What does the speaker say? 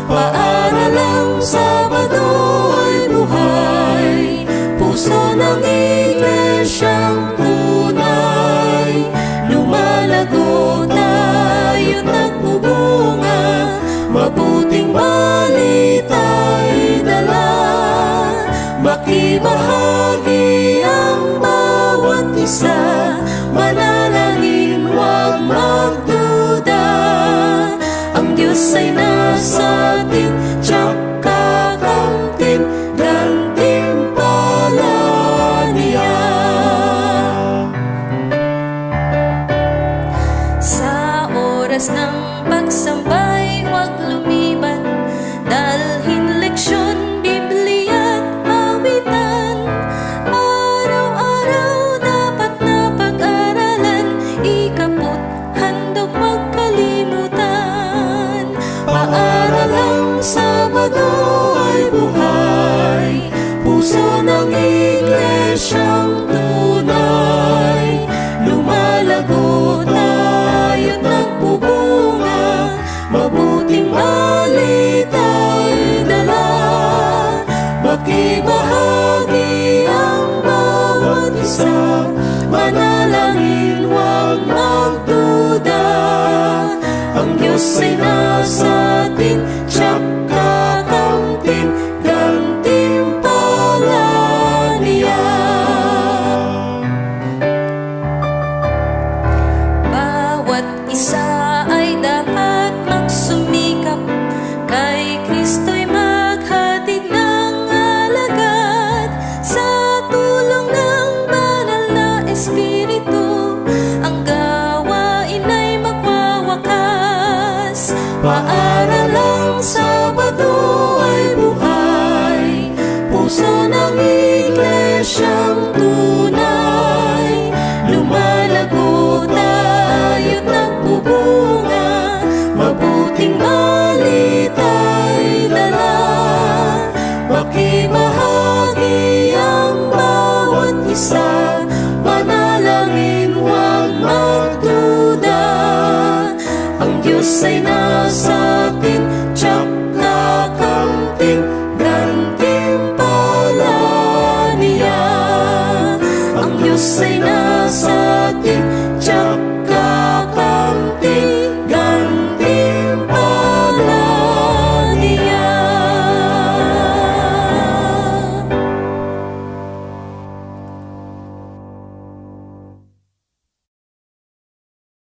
Paaralang Sabado ay buhay, puso ng iglesyang tunay. Lumalago tayo't nagbubunga, mabuting balita'y dala. Makibahagi ang bawat isa, manalangin huwag magduda. Ang Diyos ay nasa atin, tiyak kakamtin, gantimpala niya. Sa oras ng pagsambay, huwag lumiban, dalhin leksyon, Biblia at awitan. Araw-araw dapat na pag-aralan, ikaput handog huwag kalimutan. Paaralang Sabado ay buhay, puso ng iglesyang tunay. Lumalago tayo't nagbubunga, mabuting balita'y dala. Makibahagi ang bawat isa, manalangin huwag magduda. Ang Diyos ay nasa atin, tiyak kakamtin, gantimpala niya. Bawat isa ay dapat magsumikap, kay Kristo'y maghatid ng alagad. Sa tulong ng banal na Espiritu, ang gawain ay magwawakas. Paaralang Sabado ay buhay, puso ng iglesyang tunay. Lumalago tayo't nagbubunga, mabuting balita'y dala. Makibahagi ang bawat isa, manalangin huwag magduda. Ang Diyos ay nasa atin, tiyak kakamtin, gantimpala niya. Ang Diyos ay nasa atin,